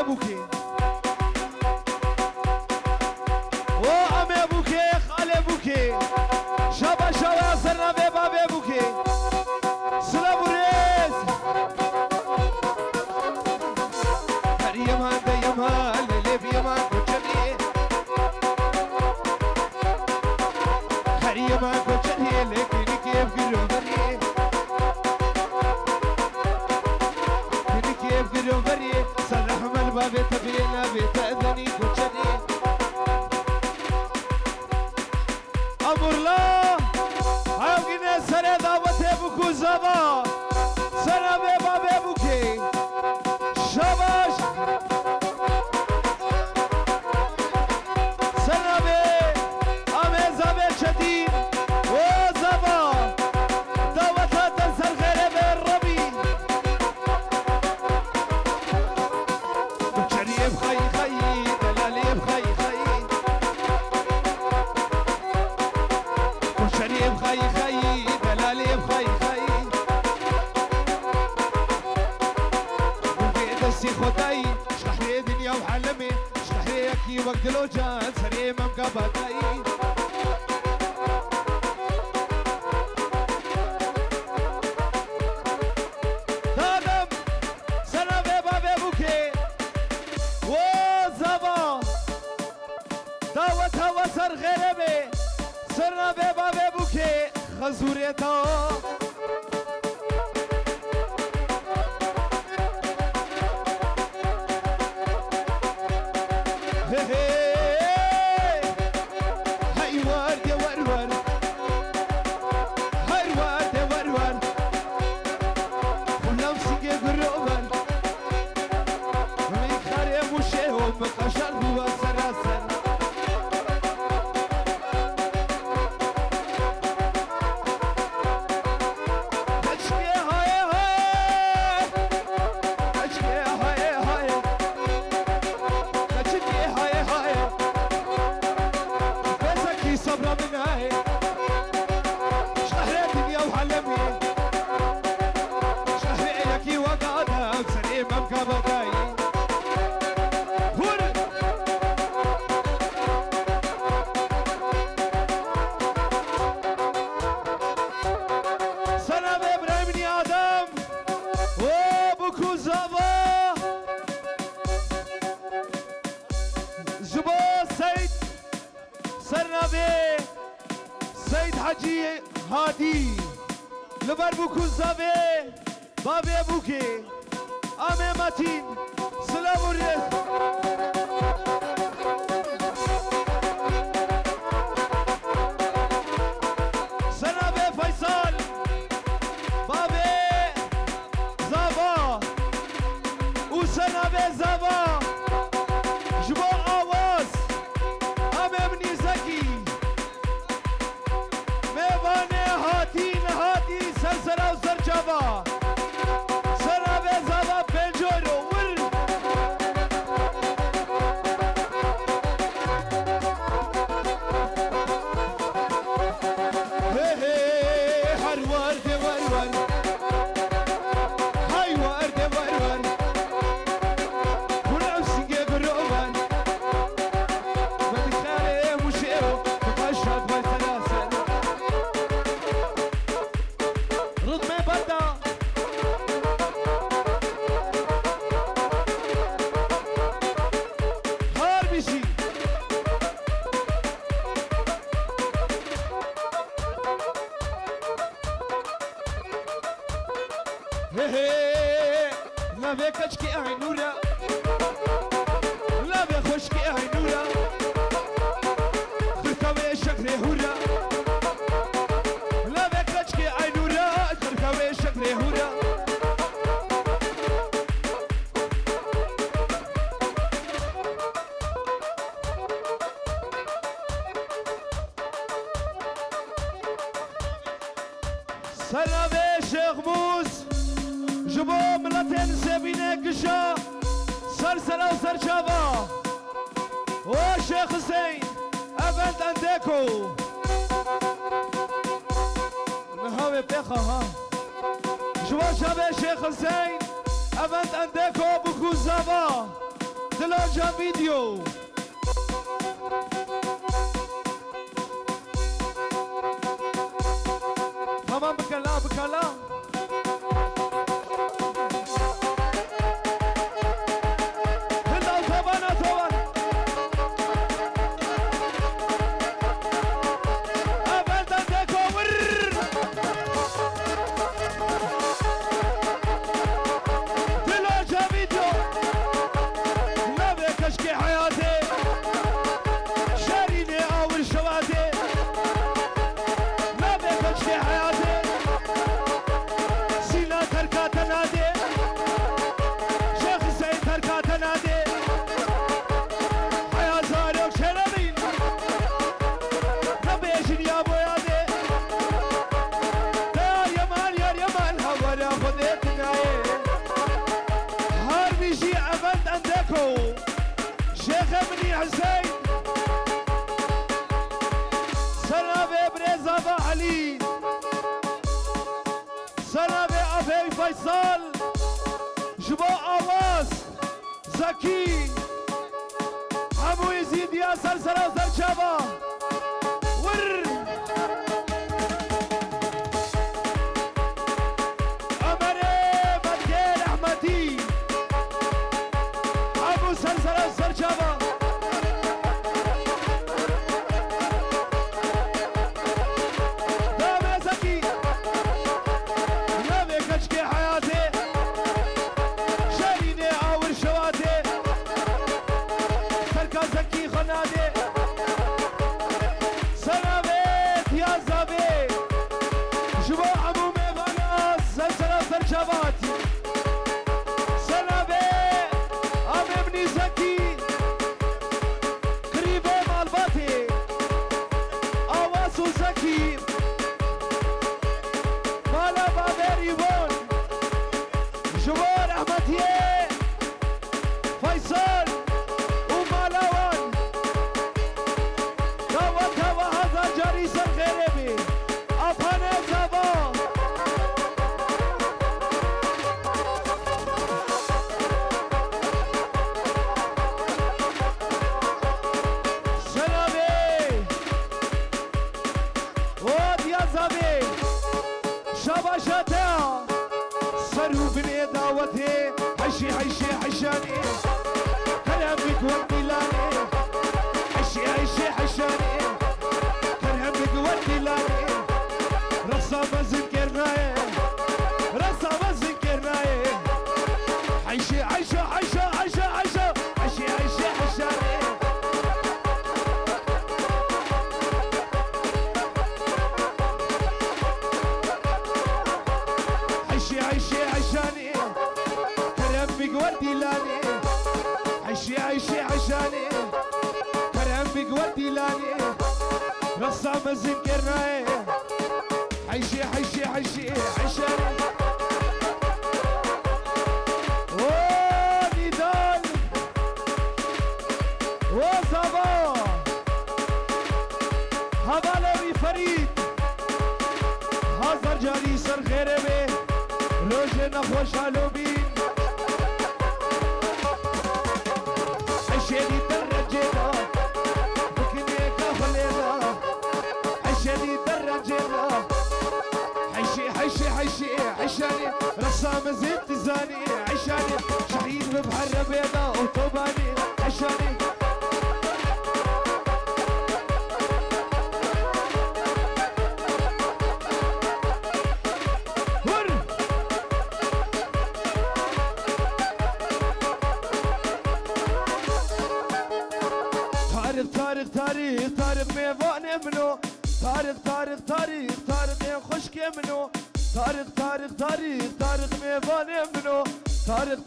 بوكي وأمي بوكي خالي بوكي شابا شابا سرنا بابا بوكي سلام وريز هر يمان دا يمان للي بيمان كوچني هر يمان كوچني لكني كيف قلوبني كني كيف قلوبني سرح من بابي تبينا بتأذني كوچني أمر الله هاوكينا سري دعوتي بكو زبا سرا بيبا بيبوكي شاباش سرا بي أميزا بيشدين وزبا دعوتا تنسر غير بالربي بكشري بخي خي دلالي بخي خي شريف خي خي دلالي بخي خي وقيد السي خداي اشرح لي دنيا وعلمي اشرح لي يكي وقت الوجان سري ممقبتاي دادم سنة بيبا بيبوكي وزبا دعوتها وسر غيربي سرنا بيبا بيبوكي خزوريتا هاي ورد يا ورور هاي ورد يا ورور ولو سيجي قروبر ويخاري مشيهم مقاشر هو سراسر حاجي هادي لبر بوكو زابي بابي بوكي امي ماتين سلام وريس سلام فيصل بابي زابا وسلام زابا جبو آواز امي مني زكي هاتي سلسلة وسرجابا سرا بزابا بنجورو ور هر ورد ورور هاي ورد ورور ونعم سنجي قروبان مدخالي مشيرو مقاشد والثلاثة لا بيكشكي عينورا لا بيخشكي عينورا خركوي شكري هورا لا بيكشكي عينورا خركوي شكري هورا سلام شيخ موس جبو ملتين سبينه قشا سلسلة وسرجابا وشيخ حسين افنت انديكو نهاوي بيخا ها جوا شابي شيخ حسين افنت انديكو بكو زابا دلاجة فيديو تمام بكلا بكلا هلا طبعا طبعا أبدا تكور دلاجة فيديو نبي كشكي حياتي شاريني أول شواتي نبي كشكي حياتي سينا تركا تنادي شيخ سعيد تركا تنادي حياة زاريوك شربين نبي يجن يا بويادي يا يمان هور يا خذيتنا هار بيجي أبد عندكو شيخ ابني حسين سلامي بريزة علي سلامي أبي فيصل جبو أواس زكي عمو يزيد ياسر سلاسل شابا ور أمري بدير أحمدي عمو سلسل شابا دامي زكي نبي كشكي حياتي شاريني أول شواتي تركا زكي خنادي سلامت يا زابي جبو عمومي بناس سلسلة سرشاباتي سلامي أم ابني زكي قريبة مالباتي أواسو زكي مالا بابيري بون جبور أحمدية فيصل ومالاوان كوا هذا جاري سرغيربي أبهاني زابا سلامي ود يا زابي شباشتها سرو بني دعوتي عشي عشي عشاني كلامك والدلاني عشي عشي عشاني كلامك والدلاني رصا بذكرناي رصا بذكرناي عشي عشا عشا عشا عشا عشي عشي عشاني عشي عشي عشاني كرمك والدلاني عشي عشي عشاني كرمك والدلاني رصا مذكرناي عشي عشي عشي عشاني نضال وصبا هبالوي فريد هزار جاري سر غيره به روژه نخوش علومین عشیدی در رنجینا بکنی کافلینا عشیدی در رنجینا حشي عشاني رسام زيت زاني عشاني شهيد ببحر بيضا وطوباني عشاني تاريخ ميفان منو تاريخ خشك منو تاريخ ميفان منو تاريخ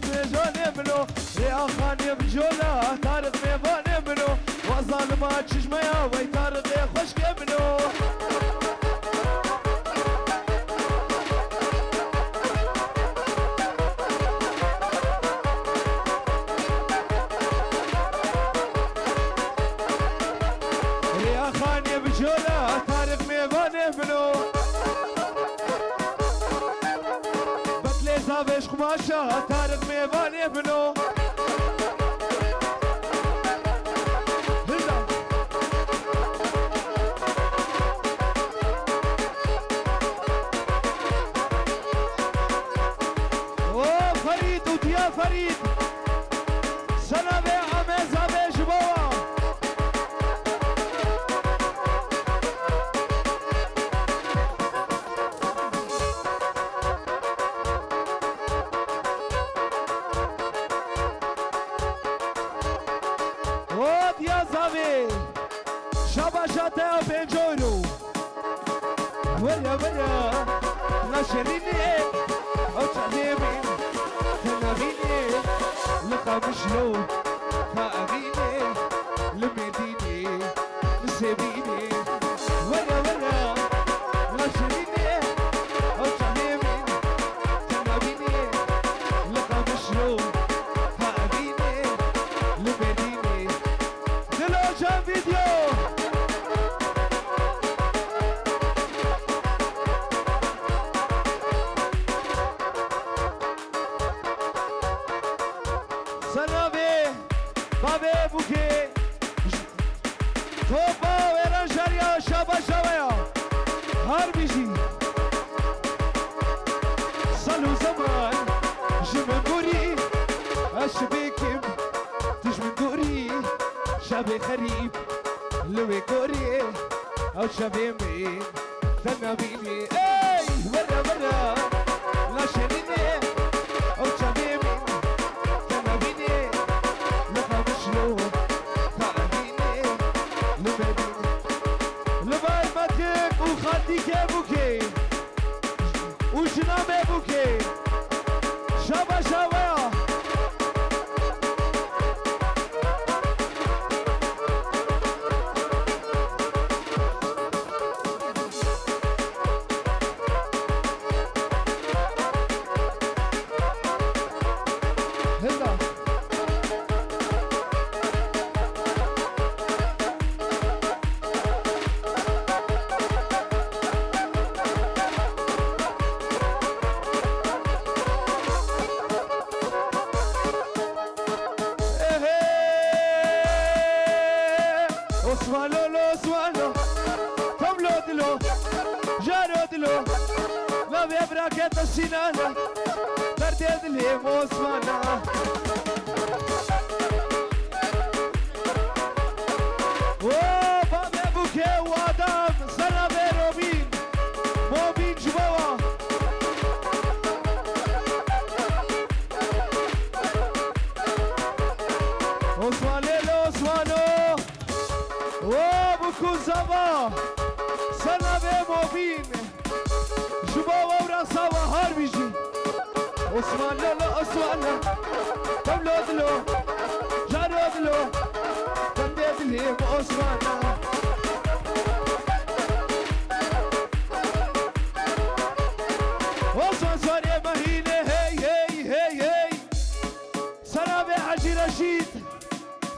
ميجان منو ريا خاني بجولا تاريخ ميفان منو وظالمات شجميا وي تاريخ خشك منو بجولا تاريخ ميفان منو بطلي زابش قماشة تاريخ ميفان منو وديا فريد سلامي عميزة بيجبوا وديا زابي شباشاته وبنجورو ورا ورا نشريني او تعليمين تنابيني لقمشلو خاغيني لمديني مسيبيني ورا ورا نشريني او تعليمين تنابيني لقمشلو خاغيني لمديني دلو جام فيديو بابي بوكي توبا ورانجاريا شابا شويا هاربيجي صلو زمان جمن دوري اشبيكم تجمن دوري شابي خريب لوي كوري او شابي مين تنابيني اي ورا ورا لا شريني او شابي مين تنابيني لو خاغيني لمديني لباي ماتك وخديك بوكي وجنابي بوكي شابا شابا هلا osmano tomlo dilo jaro dilo la vebra che tassinana darte dile osmana oh babe buke wadam sarabe robin mobin jbawa osmano وبكون زبا سنبه مبين جبا ورا سوا هاربيجي عثمان لا عثمان تملود له جارود له تمديد لي عثمان عثمان سوري مهينه هي هي هي هي سنبه حجي رشيد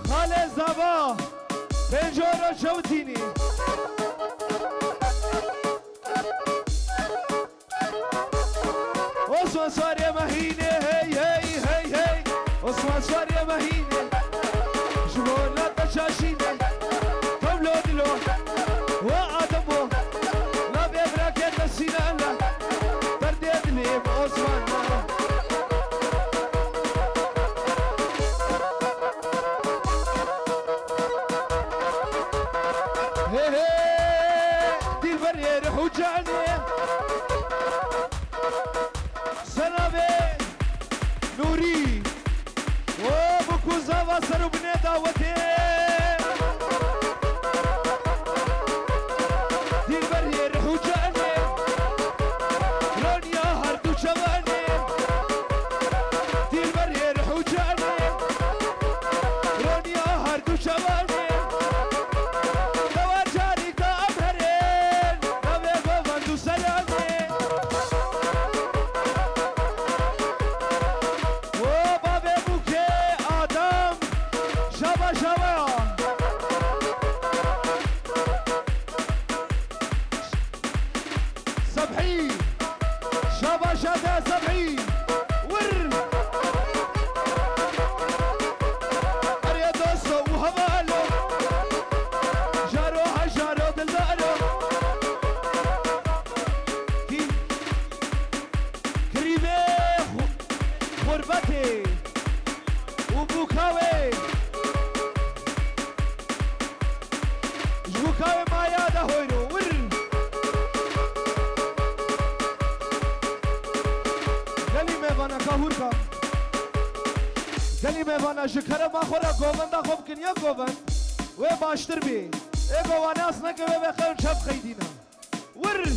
خالد زبا بنجورو شوتيني عثمان سواري مهينة هي هي هي هي عثمان سواري مهينة جبونا تشاشينة تملو دلو وعدمو لا بيبراكي تسينانا ترديد لي عثمان دي البرير حجاني سلامي نوري وبكوزا غربتي وبوكاوي جبوكاوي ما يادا هوينو ور گلی میوانا کهورکا گلی میوانا شکر ما خورا گوبند خوب کنیا گوبند و باشتر بی ای گوانه اصلا که به خیر شب خیدینا ور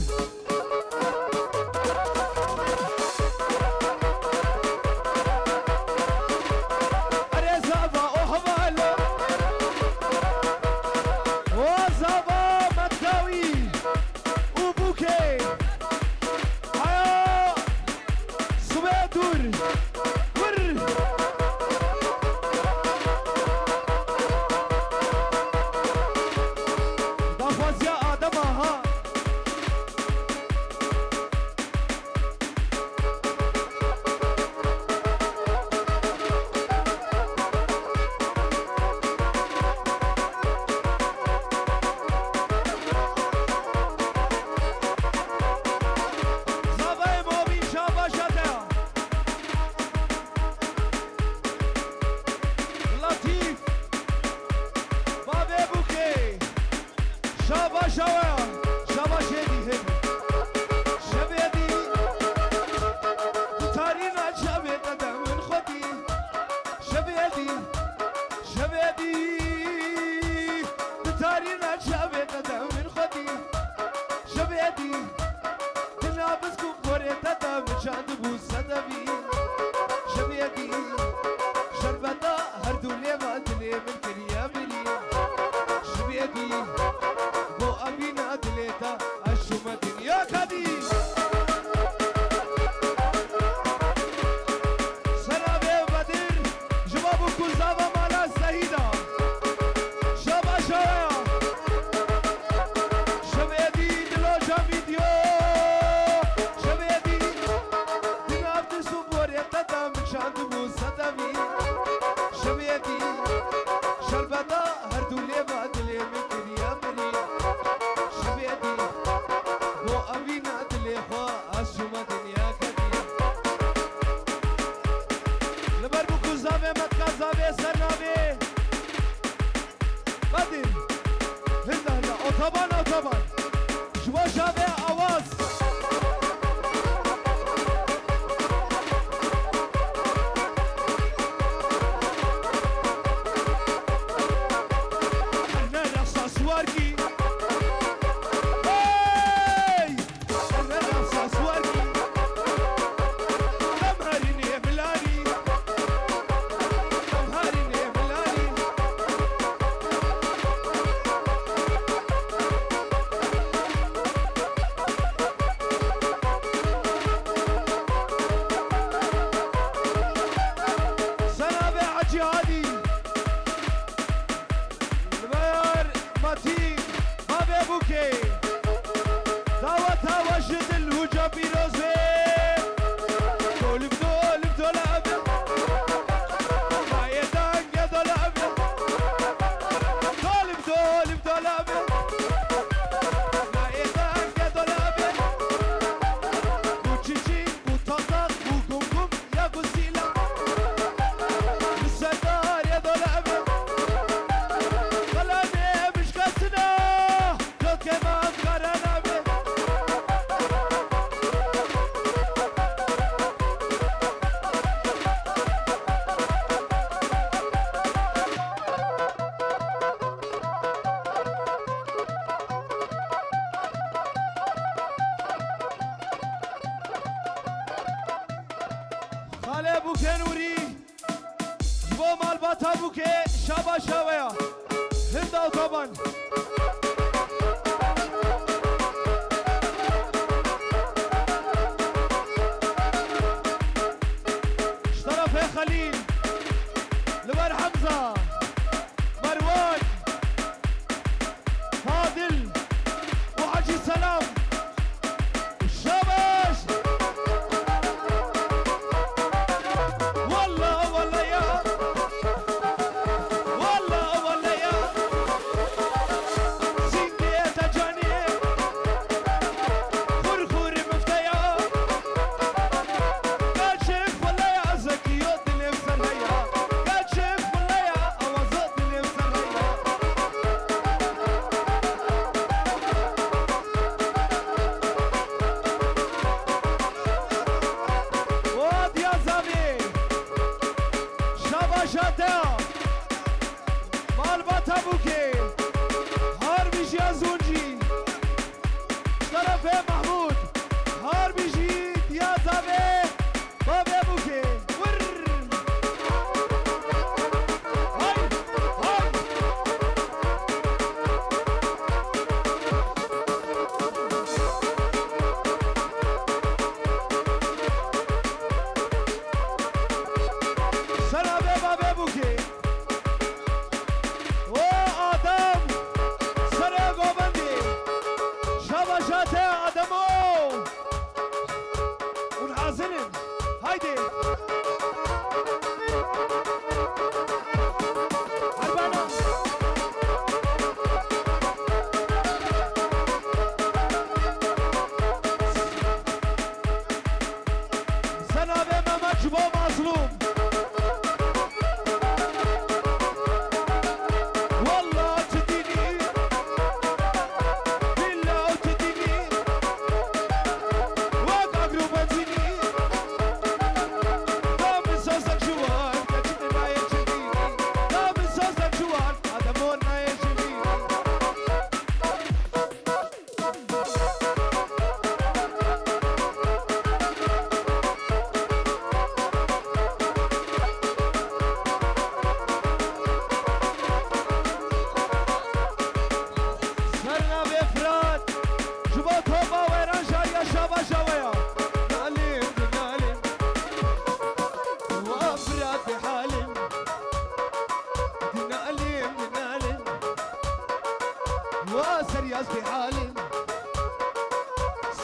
في حالي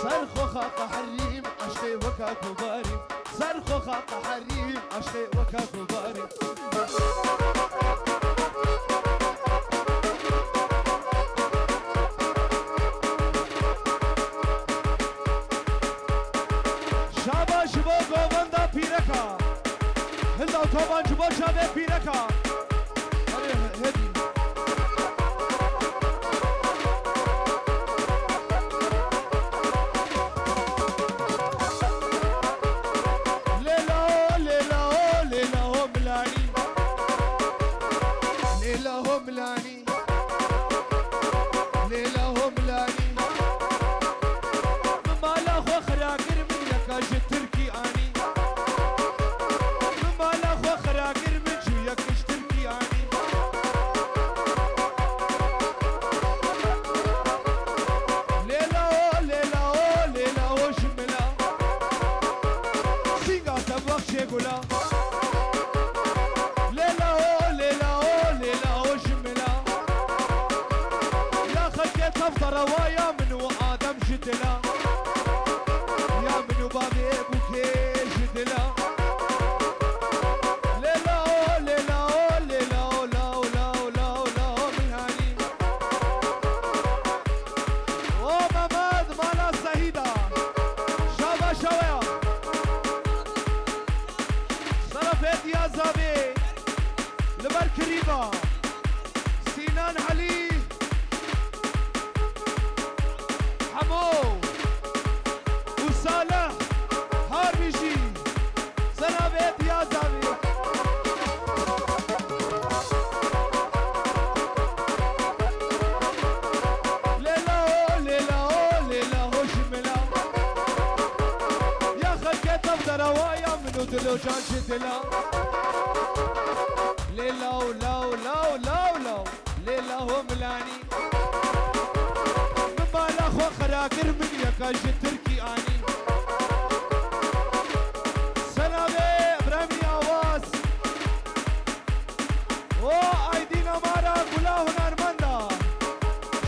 صرخ خاق حريم عشقي وكاك وباري صرخ خاق حريم عشقي وكاك وباري شاباش بو گووندا پیرکا هندا توبانج بو شابه پیرکا هدی روايا من وآدم جدلا يا من بابي بوكي جدلا ليلا ليلا ليلا لا لا لا لا من هاني وماماد مالا سهيدا شابا شويا صرفت يا زابي لبر كريبا سينان علي وصالح هارمشي سنابت يا زاوي ليلا ليلا ليلا وشملا يا خلقي تفضل روايا منو دلو جان شدلا ليلا ولا ولا ولا ولا ليلا وملاني مالا خراكر من يكاش تركي اني سلامي ابراهيم आवाज او ايدينا مارا غلا هنرمندا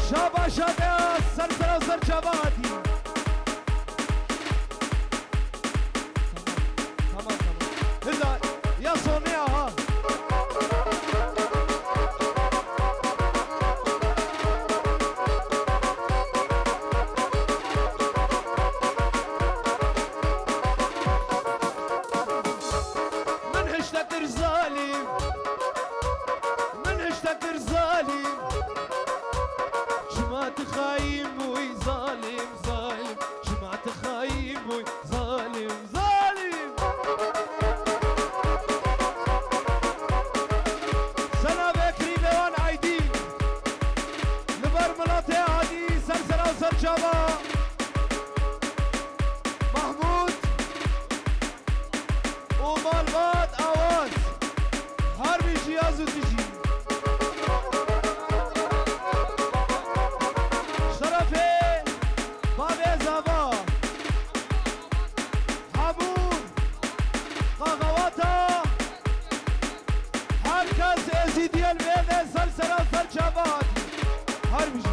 شاباش يا سر سر جوادي تمام هلا يا سونيا ها محمود ومالغات آواز هربي جيازو تجي شرفي بابي زابا حبون قاقواتا هركز ازيدي البيضة سلسلة سلشابات هربي جي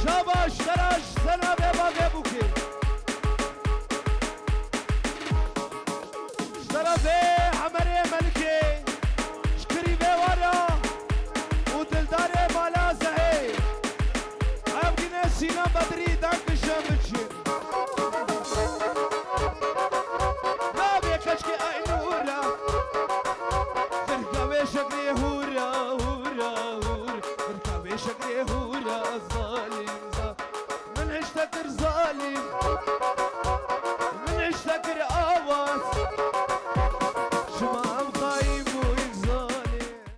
شاباش تراش سنة بابا بوكي شرفي عمري ملكي شكري بورا ودلداري مالا زهي عبقنا سينا بدري دانك الشامبتشي لا بيكشكي اي نورا تركاوي شكري هورا هورا هورا تركاوي شكري هورا الظالم من عشتك ظالم